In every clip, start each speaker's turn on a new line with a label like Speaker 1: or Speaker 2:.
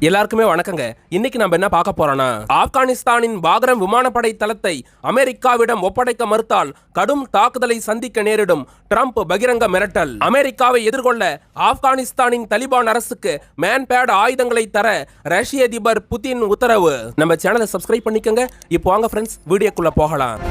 Speaker 1: எல்லாருக்குமே வணக்கங்க. இன்னைக்கு நம்ம என்ன பார்க்க போறோம்னா, ஆப்கானிஸ்தானின் பாக்ரம் விமானப்படை தளத்தை அமெரிக்காவிடம் ஒப்படைக்க மறுத்தால் கடும் தாக்குதலை சந்திக்க நேரிடும் ட்ரம்ப் பகிரங்க மிரட்டல். அமெரிக்காவை எதிர்கொள்ள ஆப்கானிஸ்தானின் தலிபான் அரசுக்கு மேன்பேட் ஆயுதங்களை தர ரஷ்ய அதிபர் புதின் உத்தரவு. நம்ம சேனலை சப்ஸ்கிரைப் பண்ணிக்கோங்க. இப்போ வாங்க ஃப்ரெண்ட்ஸ், வீடியோக்குள்ள போகலாம்.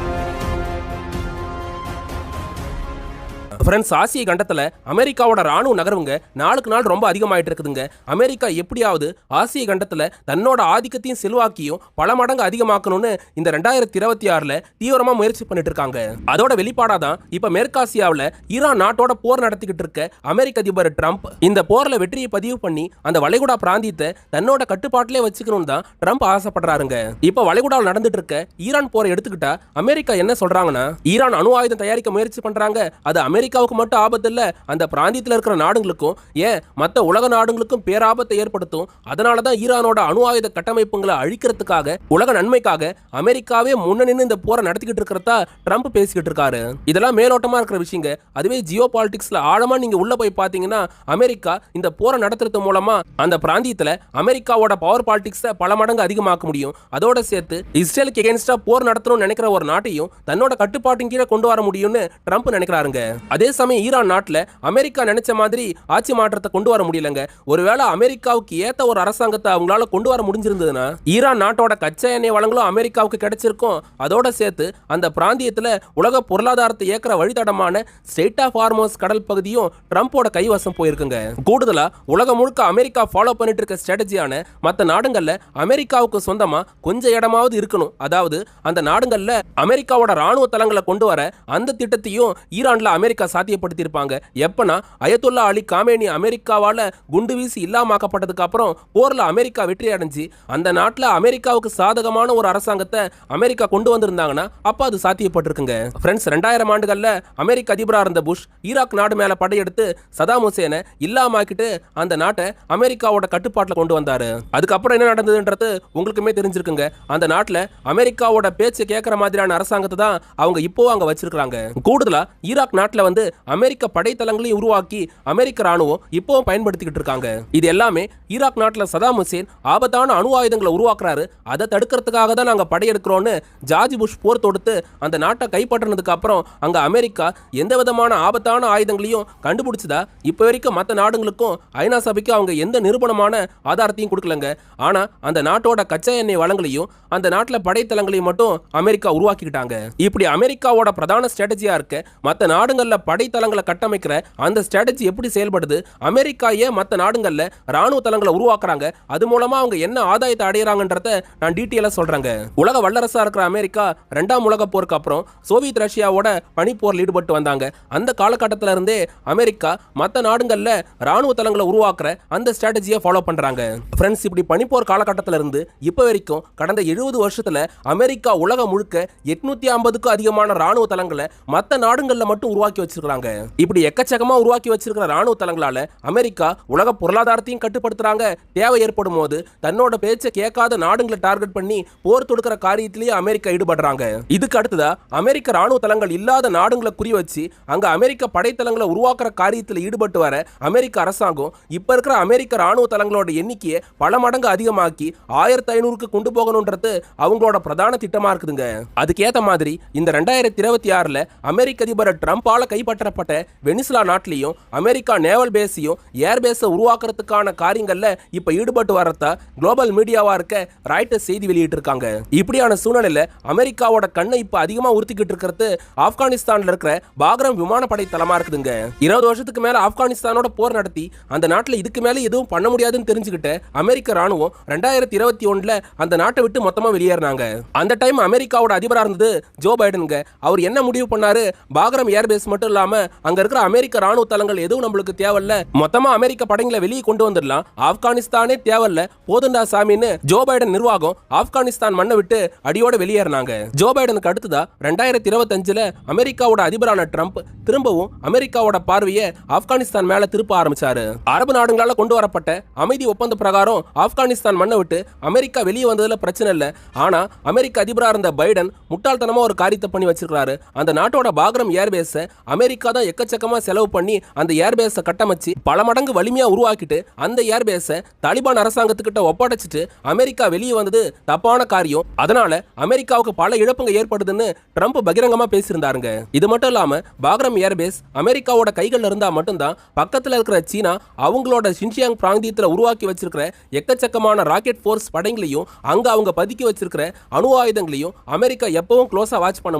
Speaker 1: ஃப்ரெண்ட்ஸ், ஆசிய கண்டத்தில் அமெரிக்காவோட ராணுவ நகர்வுங்க நாளுக்கு நாள் ரொம்ப அதிகமாயிட்டு இருக்குதுங்க. அமெரிக்கா எப்படியாவது ஆசிய கண்டத்தில் தன்னோட ஆதிக்கத்தையும் செல்வாக்கையும் பல மடங்கு அதிகமாக்கணும்னு இந்த 2026 தீவிரமா முயற்சி பண்ணிட்டு இருக்காங்க. அதோட வெளிப்பாடாதான் இப்ப மேற்காசியாவில் ஈரான் நாட்டோட போர் நடத்திக்கிட்டு இருக்க அமெரிக்க அதிபர் ட்ரம்ப் இந்த போர்ல வெற்றியை பதிவு பண்ணி அந்த வளைகுடா பிராந்தியத்தை தன்னோட கட்டுப்பாட்டிலே வச்சுக்கணும் தான் ட்ரம்ப் ஆசைப்படுறாருங்க. இப்ப வளைகுடாவில் நடந்துட்டு இருக்க ஈரான் போரை எடுத்துக்கிட்டா அமெரிக்கா என்ன சொல்றாங்கன்னா, ஈரான் அணு ஆயுதம் தயாரிக்க முயற்சி பண்றாங்க, அது அமெரிக்காவுக்கு மட்டும் ஆபத்து இல்ல, அந்த பிராந்தியத்தில் இருக்கிற நாடுகளுக்கும் ஏன் மற்ற உலக நாடுகளுக்கும் பேராபத்தை ஏற்படுத்தும். அதனாலதான் ஈரானோட அணு ஆயுத கட்டமைப்புகளை அழிக்கிறதுக்காக உலக நன்மைக்காக அமெரிக்காவே முன்னணின்னு இந்த போரை நடத்திக்கிட்டு இருக்கிறதா ட்ரம்ப் பேசிக்கிட்டு இருக்காரு. இதெல்லாம் மேலோட்டமா இருக்கிற விஷயங்க. அதுவே ஜியோ பாலிடிக்ஸ்ல ஆழமா நீங்க உள்ள போய் பாத்தீங்கன்னா, அமெரிக்கா இந்த போரை நடத்துறது மூலமா அந்த பிராந்தியத்துல அமெரிக்காவோட பவர் பாலிடிக்ஸை பல மடங்கு அதிகமாக்க முடியும். அதோட சேர்த்து இஸ்ரேலுக்கு எகென்ஸ்டா போர் நடத்தணும்னு நினைக்கிற ஒரு நாட்டையும் தன்னோட கட்டுப்பாட்டின் கீழே கொண்டு வர முடியும்னு ட்ரம்ப் நினைக்கிறாருங்க. அதே சமயம் ஈரான் நாட்டில் அமெரிக்கா நினைச்ச மாதிரி ஆட்சி மாற்றத்தை கொண்டு வர முடியலங்க. ஒருவேளை அமெரிக்காவுக்கு ஏத்த ஒரு அரசாங்கத்தை அவங்களால கொண்டு வர முடிஞ்சிருந்ததுன்னா ஈரான் நாட்டோட கச்சா எண்ணெய் வளங்களும் அமெரிக்காவுக்கு கிடைச்சிருக்கும். அதோட சேர்த்து அந்த பிராந்தியத்தில் உலக பொருளாதாரத்தை ஏற்கிற வழித்தடமான ஸ்ட்ரெய்ட் ஆஃப் ஹார்மோஸ் கடல் பகுதியும் ட்ரம்போட கைவசம் போயிருக்குங்க. கூடுதலா உலகம் முழுக்க அமெரிக்கா ஃபாலோ பண்ணிட்டு இருக்க ஸ்ட்ராட்டஜியான மற்ற நாடுகள்ல அமெரிக்காவுக்கு சொந்தமா கொஞ்சம் இடமாவது இருக்கணும், அதாவது அந்த நாடுகள்ல அமெரிக்காவோட ராணுவ தளங்களை கொண்டு வர அந்த திட்டத்தையும் ஈரான்ல அமெரிக்கா சாத்தியப்படுத்தி இருப்பாங்க. எப்பனா அயத்துல்லா அலி காமேனி அமெரிக்காவால குண்டு வீசி இல்லாமக்கப்பட்டதுக்கு அப்புறம் போர்ல அமெரிக்கா வெற்றி அடைஞ்சு அந்த நாட்டில் அமெரிக்காவுக்கு சாதகமான ஒரு அரசாங்கத்தை அமெரிக்கா கொண்டு வந்திருந்தாங்கன்னா அப்ப அது சாத்தியப்பட்டிருக்குங்க. ஃப்ரெண்ட்ஸ், 2000 ஆண்டுகள்ல அமெரிக்க அதிபராக இருந்த புஷ் ஈராக் நாடு மேல படையெடுத்து சதாம் ஹுசேனை இல்லாமாக்கிட்டு அந்த நாட்டை அமெரிக்காவோட கட்டுப்பாட்டில் கொண்டு வந்தாரு. அதுக்கப்புறம் என்ன நடந்ததுன்றது உங்களுக்குமே தெரிஞ்சிருக்குங்க. அந்த நாட்டில் அமெரிக்காவோட பேச்சு கேட்கிற மாதிரியான அரசாங்கத்தை தான் அவங்க இப்போ அங்க வச்சிருக்காங்க. கூடுதலா ஈராக் நாட்டில் வந்து அமெரிக்க படைத்தளங்களையும் உருவாக்கி அமெரிக்க ராணுவம் இப்பவும் பயன்படுத்திக்கிட்டு இருக்காங்க. இது எல்லாமே ஈராக் நாட்டில் சதாம் ஹுசேன் ஆபத்தான அணு ஆயுதங்களை உருவாக்குறாரு, அதை தடுக்கிறதுக்காக தான் நாங்கள் படையெடுக்கிறோன்னு ஜார்ஜ் புஷ் போர் தொடுத்து அந்த நாட்டை கைப்பற்றினதுக்கு அப்புறம் அங்க அமெரிக்கா எந்த விதமான ஆபத்தான ஆயுதங்களையும் கண்டுபிடிச்சதா இப்ப வரைக்கும் மற்ற நாடுகளுக்கும் ஐநா சபைக்கு அவங்க எந்த நிரூபணமான ஆதாரத்தையும் கொடுக்கலங்க. ஆனா அந்த நாட்டோட கச்சா எண்ணெய் வளங்களையும் அந்த நாட்டில் படைத்தளங்களையும் மட்டும் அமெரிக்கா உருவாக்கிக்கிட்டாங்க. இப்படி அமெரிக்காவோட பிரதான ஸ்ட்ராட்டஜியா இருக்க மற்ற நாடுகள்ல படைத்தளங்களை கட்டமைக்கிற அந்த ஸ்ட்ராட்டஜி எப்படி செயல்படுது, அமெரிக்கா ஏன் மற்ற நாடுகள்ல ராணுவ தளங்களை உருவாக்குறாங்க, அது மூலமா அவங்க என்ன ஆதாயத்தை அடையறாங்கன்றத நான் டீட்டெயிலா சொல்றேங்க. உலக வல்லரசா இருக்கிற அமெரிக்கா 2ஆம் உலக போருக்கு அப்புறம் சோவியத் ரஷ்யாவோட பனிப்போரில் ஈடுபட்டு வந்தாங்க. அந்த காலகட்டத்தில இருந்தே அமெரிக்கா மற்ற நாடுகள்ல ராணுவ தளங்களை உருவாக்குற அந்த ஸ்ட்ராட்டஜியை ஃபாலோ பண்றாங்க. ஃப்ரெண்ட்ஸ், இப்படி பனிப்போர் காலகட்டத்தில இருந்து இப்ப வரைக்கும் கடந்த 70 வருஷத்துல அமெரிக்கா உலகம் முழுக்க 850க்கும் அதிகமான ராணுவ தளங்களை மற்ற நாடுகள்ல மட்டும் உருவாக்கி வச்சிருக்காங்க. இப்படி எக்கச்சக்கமா உருவாக்கி வச்சிருக்கிற ராணுவ தளங்களால அமெரிக்கா உலக பொருளாதாரத்தையும் கட்டுப்படுத்துறாங்க. தேவை ஏற்படும் போது தன்னோட பேச்சை கேட்காத நாடுகளை டார்கெட் பண்ணி போர் தொடுக்கிற காரியத்திலேயே அமெரிக்கா ஈடுபடுறாங்க. இதுக்கு அடுத்ததா அமெரிக்க ராணுவ தளங்கள் இல்லாத நாடுகளை குறி வச்சு அங்க அமெரிக்க படைத்தளங்களை உருவாக்குற காரியத்தில் ஈடுபட்டு வர அமெரிக்க அரசாங்கம் இப்ப இருக்கிற அமெரிக்க ராணுவ தளங்களோட எண்ணிக்கையை பல மடங்கு அதிகமாக்கி 1500க்கு கொண்டு போகணும்ன்றது அவங்களோட பிரதான திட்டமா இருக்குதுங்க. அதுக்கேற்ற மாதிரி இந்த 2026 அமெரிக்க அதிபர் ட்ரம்பால கைப்பற்றப்பட்ட வெனிசுலா நாட்டிலையும் அமெரிக்கா நேவல் பேஸையும் ஏர் பேஸை உருவாக்குறதுக்கான காரியங்கள்ல இப்ப ஈடுபட்டு வரதா குளோபல் மீடியாவா இருக்க ராய்ட்டர்ஸ் செய்தி வெளியிட்டு இருக்காங்க. இப்படியான சூழ்நிலையில அமெரிக்காவோட கண்ணை இப்ப அதிகமா உறுத்திக்கிட்டு இருக்கிறது ஆப்கானிஸ்தான்ல இருக்கிற பாக்ரம் விமானப்படை தளமா இருக்குதுங்க. 20 வருஷத்துக்கு மேல ஆப்கானிஸ்தானோட போர் நடத்தி அந்த நாட்டில் இதுக்கு மேல எதுவும் பண்ண முடியாதுன்னு தெரிஞ்சுக்கிட்ட அமெரிக்க ராணுவம் 2021 அந்த நாட்டை விட்டு மொத்தமா வெளியேறினாங்க. அந்த டைம் அமெரிக்காவோட அதிபராக இருந்தது ஜோ பைடனுங்க. அவர் என்ன முடிவு பண்ணாரு, பாக்ரம் ஏர்பேஸ் மட்டும் இல்லாம அங்க இருக்கிற அமெரிக்க ராணுவ தளங்கள் எதுவும் நம்மளுக்கு தேவையில்ல, மொத்தமா அமெரிக்க படைகளை வெளியே கொண்டு வந்துடலாம், ஆப்கானிஸ்தானே தேவையில்ல, போதுண்டா சாமின்னு ஜோ பைடன் நிர்வாகம் ஆப்கானிஸ்தான் மண்ணை விட்டு அடியோட வெளியேறினாங்க. ஜோ பைடனுக்கு அடுத்ததா 2025 அமெரிக்காவோட அதிபரான ட்ரம்ப் திரும்பவும் அமெரிக்காவோட பார்வையை ஆப்கானிஸ்தான் மேல திருப்ப ஆரம்பிச்சாரு. அரபு நாடுகளால கொண்டு வரப்பட்ட அமைதி ஒப்பந்த பிரகாரம் ஆப்கானிஸ்தான் மண்ணை விட்டு அமெரிக்கா வெளியே வந்ததுல பிரச்சனை இல்ல. ஆனா அமெரிக்க அதிபராக இருந்த பைடன் முட்டாள்தனமா ஒரு காரியத்தை பண்ணி வச்சிருக்காரு. அந்த நாட்டோட பாக்ரம் ஏர்பேஸை அமெரிக்க அமெரிக்கா தான் எக்கச்சக்கமா செலவு பண்ணி அந்த ஏர்பேஸை கட்டமைச்சு பல மடங்கு வலிமையா உருவாக்கிட்டு அந்த ஏர்பேஸை தாலிபான் அரசாங்கத்துக்கிட்ட ஒப்படைச்சிட்டு அமெரிக்கா வெளியே வந்தது தப்பான காரியம். அதனால அமெரிக்காவுக்கு பல இழப்புங்க ஏற்படுதுன்னு ட்ரம்ப் பகிரங்கமா பேசியிருந்தாருங்க. இது மட்டும் இல்லாம பாக்ரம் ஏர்பேஸ் அமெரிக்காவோட கைகள் இருந்தா மட்டும்தான் பக்கத்துல இருக்கிற சீனா அவங்களோட ஷின்ஜியாங் பிராந்தியத்தில் உருவாக்கி வச்சிருக்கிற எக்கச்சக்கமான ராக்கெட் போர்ஸ் படைகளையும் அங்க அவங்க பதுக்கி வச்சிருக்கிற அணு ஆயுதங்களையும் அமெரிக்கா எப்பவும் க்ளோஸா வாட்ச் பண்ண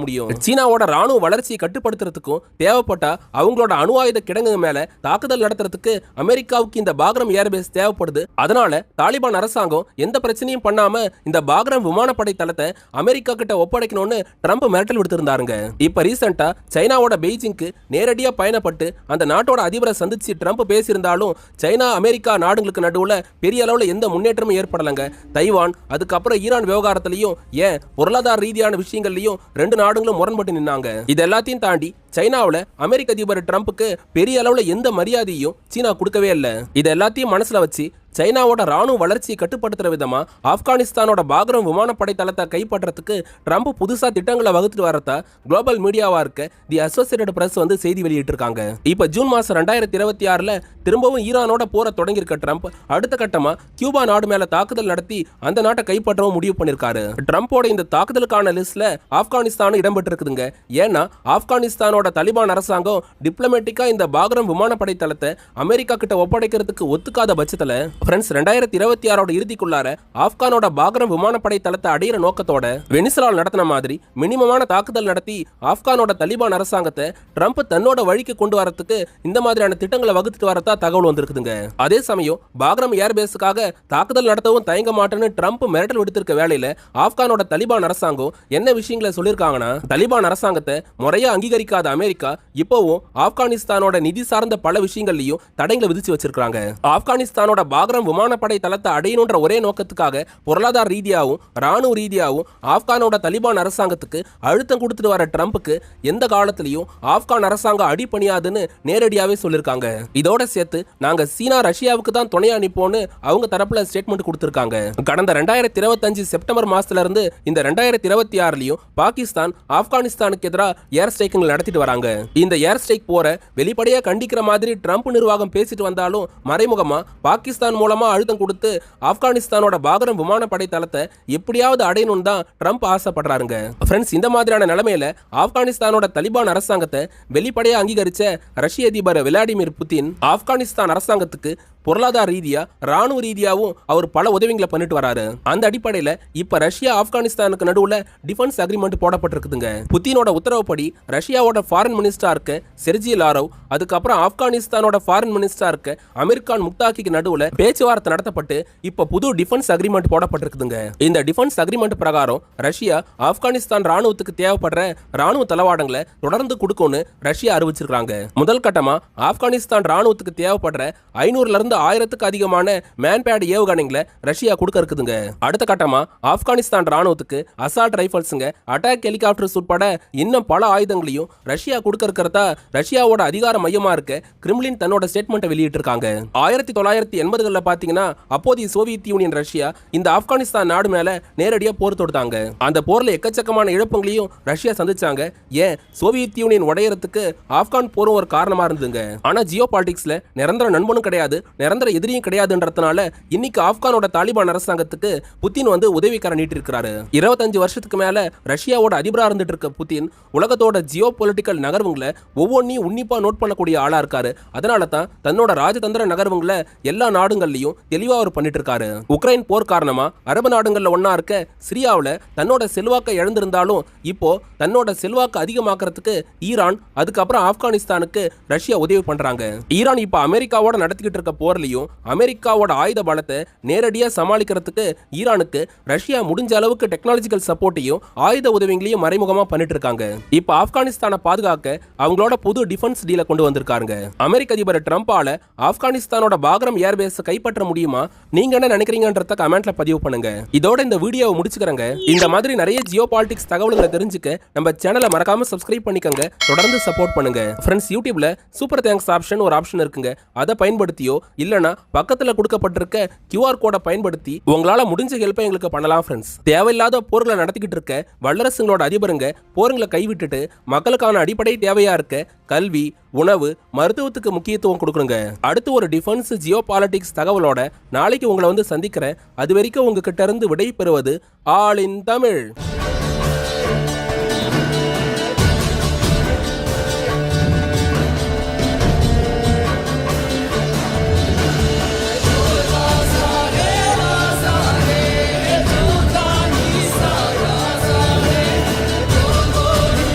Speaker 1: முடியும். சீனாவோட ராணுவ வளர்ச்சியை கட்டுப்படுத்துறதுக்கும் தேவைப்பட்டா அவங்களோட அணு ஆயுத கிடங்கு மேல தாக்குதல் நடத்துறதுக்கு அமெரிக்காவுக்கு இந்த பாக்ரம் ஏர்பேஸ் தேவைப்படுது. அதனால தாலிபான் அரசாங்கம் எந்த பிரச்சனையும் பண்ணாம இந்த பாக்ரம் விமானப்படை தளத்தை அமெரிக்கா கிட்ட ஒப்படைக்கணும்னு ட்ரம்ப் மிரட்டல் விடுத்திருந்தாருங்க. இப்ப ரீசெண்டா சைனாவோட பெய்ஜிங்க்கு நேரடியா பயணப்பட்டு அந்த நாட்டோட அதிபரை சந்திச்சு ட்ரம்ப் பேசியிருந்தாலும் சைனா அமெரிக்கா நாடுகளுக்கு நடுவுல பெரிய அளவுல எந்த முன்னேற்றமும் ஏற்படலங்க. தைவான் அதுக்கப்புறம் ஈரான் விவகாரத்திலையும் ஏன் பொருளாதார ரீதியான விஷயங்கள்லயும் ரெண்டு நாடுகளும் முரண்பட்டு நின்னாங்க. இது எல்லாத்தையும் தாண்டி சைனாவில் அமெரிக்க அதிபர் ட்ரம்ப்புக்கு பெரிய அளவுல எந்த மரியாதையும் சீனா கொடுக்கவே இல்லை. இது எல்லாத்தையும் மனசுல வச்சு சைனாவோட ராணுவ வளர்ச்சியை கட்டுப்படுத்துற விதமா ஆப்கானிஸ்தானோட பாக்ரம் விமானப்படை தளத்தை கைப்பற்றதுக்கு ட்ரம்ப் புதுசா திட்டங்களை வகுத்துட்டு வரதா குளோபல் மீடியாவா இருக்க தி அசோசியேட்டட் பிரஸ் வந்து செய்தி வெளியிட்டு இருக்காங்க. இப்ப ஜூன் மாசம் 2026 திரும்பவும் ஈரானோட போரை தொடங்கியிருக்க ட்ரம்ப் அடுத்த கட்டமா கியூபா நாடு மேல தாக்குதல் நடத்தி அந்த நாட்டை கைப்பற்றவும் முடிவு பண்ணிருக்காரு. ட்ரம்போட இந்த தாக்குதலுக்கான லிஸ்ட்ல ஆப்கானிஸ்தானும் இடம்பெற்றிருக்குதுங்க. ஏன்னா ஆப்கானிஸ்தானோட தாலிபான் அரசாங்கம் டிப்ளமேட்டிக்கா இந்த பாக்ரம் விமானப்படை தளத்தை அமெரிக்கா கிட்ட ஒப்படைக்கிறதுக்கு ஒத்துக்காத பட்சத்துல ஃப்ரெண்ட்ஸ் 2026 இறுதிக்குள்ளார ஆப்கானோட பாக்ரம் விமானப்படை தளத்தை அடையிற நோக்கத்தோட வெனிசுலாவில் நடத்தின மாதிரி மினிமமான தாக்குதல் நடத்தி ஆப்கானோட தாலிபான் அரசாங்கத்தை ட்ரம்ப் தன்னோட வழிக்கு கொண்டு வரதுக்கு இந்த மாதிரியான திட்டங்களை வகுத்துட்டு வரதா தகவல் வந்திருக்குதுங்க. அதே சமயம் பாக்ரம் ஏர்பேஸுக்காக தாக்குதல் நடத்தவும் தயங்க மாட்டேன்னு ட்ரம்ப் மிரட்டல் விடுத்திருக்க வேளையில ஆப்கானோட தாலிபான் அரசாங்கம் என்ன விஷயங்களை சொல்லியிருக்காங்கன்னா, தாலிபான் அரசாங்கத்தை முறையா அங்கீகரிக்காத அமெரிக்கா இப்போவும் ஆப்கானிஸ்தானோட நிதி சார்ந்த பல விஷயங்கள்லயும் தடைகளை விதிச்சு வச்சிருக்காங்க. ஆப்கானிஸ்தானோட பாக்ரம் விமானப்படை தளத்தை அடையணுன்ற ஒரே நோக்கத்துக்காக பொருளாதார ரீதியாகவும் ராணுவ ரீதியாகவும் ஆப்கானோட தாலிபான் அரசாங்கத்துக்கு அழுத்தம் கொடுத்துட்டு வர ட்ரம்ப்புக்கு எந்த காலத்திலையும் ஆப்கான் அரசாங்கம் அடிபணியாதுன்னு நேரடியாவே சொல்லியிருக்காங்க. இதோட சேர்த்து நாங்க சீனா ரஷ்யாவுக்கு தான் துணையா நிப்போம்னு அவங்க தரப்புல ஸ்டேட்மெண்ட் கொடுத்திருக்காங்க. கடந்த 2025 செப்டம்பர் மாசத்துல இருந்து இந்த 2026 பாகிஸ்தான் ஆப்கானிஸ்தானுக்கு எதிராக ஏர் ஸ்ட்ரைக்குகள் நடத்திட்டு வராங்க. இந்த ஏர் ஸ்ட்ரைக் போற வெளிப்படையா கண்டிக்கிற மாதிரி ட்ரம்ப் நிர்வாகம் பேசிட்டு வந்தாலும் மறைமுகமா பாகிஸ்தான் மூலமா அழுத்தம் கொடுத்து ஆப்கானிஸ்தானோட பாக்ரம் விமானப்படை தளத்தை எப்படியாவது அடையணும்னு தான் ட்ரம்ப் ஆசைப்படுறாருங்க. ஃப்ரெண்ட்ஸ், இந்த மாதிரியான நிலைமையில ஆப்கானிஸ்தானோட தாலிபான் அரசாங்கத்தை வெளிப்படையா அங்கீகரிச்ச ரஷ்ய அதிபர் விளாடிமிர் புதின் ஆப்கானிஸ்தான் அரசாங்கத்துக்கு பொருளாதார ரீதியா ராணுவ ரீதியாவும் அவர் பல உதவிகளை பண்ணிட்டு வராரு. அந்த அடிப்படையில இப்ப ரஷ்யா ஆப்கானிஸ்தானுக்கு நடுவுல டிஃபென்ஸ் அக்ரிமெண்ட் போடப்பட்டிருக்குதுங்க. புதினோட உத்தரவுப்படி ரஷ்யாவோட ஃபாரின் மினிஸ்டரா இருக்க செர்ஜி லாரோவ், அதுக்கப்புறம் ஆப்கானிஸ்தானோட ஃபாரின் மினிஸ்டரா இருக்க அமீர் கான் முக்தாக்கிக்கு நடுவுல பேச்சுவார்த்தை நடத்தப்பட்டு இப்ப புது டிஃபென்ஸ் அக்ரிமெண்ட் போடப்பட்டிருக்குதுங்க. இந்த டிஃபென்ஸ் அக்ரிமெண்ட் பிரகாரம் ரஷ்யா ஆப்கானிஸ்தான் ராணுவத்துக்கு தேவைப்படுற ராணுவ தளவாடங்களை தொடர்ந்து கொடுக்கும்னு ரஷ்யா அறிவிச்சிருக்காங்க. முதல் கட்டமா ஆப்கானிஸ்தான் ராணுவத்துக்கு தேவைப்படுற 500 1000க்கு அதிகமான மேன்பேட் ஏவுகணைகளை ரஷ்யா கொடுக்க இருக்குதுங்க. அடுத்த கட்டமா ஆப்கானிஸ்தான் ராணுவத்துக்கு அசால்ட் ரைஃபிள்ஸ்ங்க, அட்டாக் ஹெலிகாப்டர்ஸ் உட்பட இன்னும் பல ஆயுதங்களையும் ரஷ்யா கொடுக்க இருக்கிறதா ரஷ்யாவோட அதிகார மையமா இருக்க கிரெம்ளின் தன்னோட ஸ்டேட்மெண்ட்டை வெளியிட்டிருக்காங்க. 1980களில் பாத்தீங்கன்னா அப்போதைய சோவியத் யூனியன் ரஷ்யா இந்த ஆப்கானிஸ்தான் நாடு மேல நேரடியா போர் தொடுத்தாங்க. அந்த போர்ல எக்கச்சக்கமான இழப்புகளையும் ரஷ்யா சந்திச்சாங்க. ஏன் சோவியத் யூனியன் உடையறதுக்கு ஆப்கான் போரும் ஒரு காரணமா இருந்ததுங்க. ஆனா ஜியோ பாலிடிக்ஸ்ல நிரந்தர நண்பனும் கிடையாது, நிரந்தர எதிரியும் கிடையாதுன்றதுனால இன்னைக்கு ஆப்கானோட தாலிபான் அரசாங்கத்துக்கு புதின் வந்து உதவிக்கார நீட்டி இருக்கிறாரு. 25 வருஷத்துக்கு மேல ரஷ்யாவோட அதிபரா இருந்துட்டு இருக்க புதின் உலகத்தோட ஜியோ பொலிட்டிக்கல் நகர்வுகளை ஒவ்வொன்றையும் உன்னிப்பா நோட் பண்ணக்கூடிய ஆளா இருக்காரு. அதனால தான் தன்னோட ராஜதந்திர நகர்வுகளை எல்லா நாடுகள்லயும் தெளிவா அவர் பண்ணிட்டு இருக்காரு. உக்ரைன் போர் காரணமா அரபு நாடுகள்ல ஒன்னா இருக்க சிரியாவில் தன்னோட செல்வாக்கை இழந்திருந்தாலும் இப்போ தன்னோட செல்வாக்கு அதிகமாக்குறதுக்கு ஈரான், அதுக்கப்புறம் ஆப்கானிஸ்தானுக்கு ரஷ்யா உதவி பண்றாங்க. ஈரான் இப்ப அமெரிக்காவோட நடத்திக்கிட்டு இருக்க போர்லையும் அமெரிக்காவோட ஆயுத பலத்தை நேரடியா சமாளிக்கிறதுக்கு ஈரானுக்கு ரஷ்யா முடிஞ்ச அளவுக்கு டெக்னாலஜிக்கல் சப்போர்ட்டையும் ஆயுத உதவிகளையும் மறைமுகமா பண்ணிட்டு இருக்காங்க. இப்ப ஆப்கானிஸ்தானை பாதுகாக்க அவங்களோட புது டிஃபென்ஸ் டீலை கொண்டு வந்திருக்காங்க. அமெரிக்க அதிபர் ட்ரம்பால ஆப்கானிஸ்தானோட பாக்ரம் ஏர்பேஸ் கைப்பற்ற முடியுமா? நீங்க என்ன நினைக்கிறீங்கன்றத கமெண்ட்ல பதிவு பண்ணுங்க. இதோட இந்த வீடியோவை முடிச்சுக்கிறேங்க. இந்த மாதிரி நிறைய ஜியோ பாலிடிக்ஸ் தகவல்களை தெரிஞ்சுக்க நம்ம சேனலை மறக்காம சப்ஸ்கிரைப் பண்ணிக்கங்க. தொடர்ந்து சப்போர்ட் பண்ணுங்க. ஃப்ரெண்ட்ஸ், யூடியூப்ல சூப்பர் தேங்க்ஸ் ஆப்ஷன் ஒரு ஆப்ஷன் இருக்குங்க. அதை பயன்படுத்தியோ இல்லனா பக்கத்துல கொடுக்கப்பட்டிருக்க QR கோடை பயன்படுத்தி உங்களால முடிஞ்ச ஹெல்ப்பை எங்களுக்கு பண்ணலாம் ஃப்ரெண்ட்ஸ். தேவையில்லாத போர்களை நடத்திக்கிட்டு இருக்க வல்லரசுங்களோட அதிபருங்க போருங்களை கைவிட்டுட்டு மக்களுக்கான அடிப்படை தேவையா இருக்க கல்வி, உணவு, மருத்துவத்துக்கு முக்கியத்துவம் கொடுக்கணுங்க. அடுத்து ஒரு டிஃபென்ஸ் ஜியோ பாலிடிக்ஸ் தகவலோட நாளைக்கு உங்களை வந்து சந்திக்கிறேன். அது வரைக்கும் உங்ககிட்ட இருந்து விடை பெறுவது ஆல் இன் தமிழ்.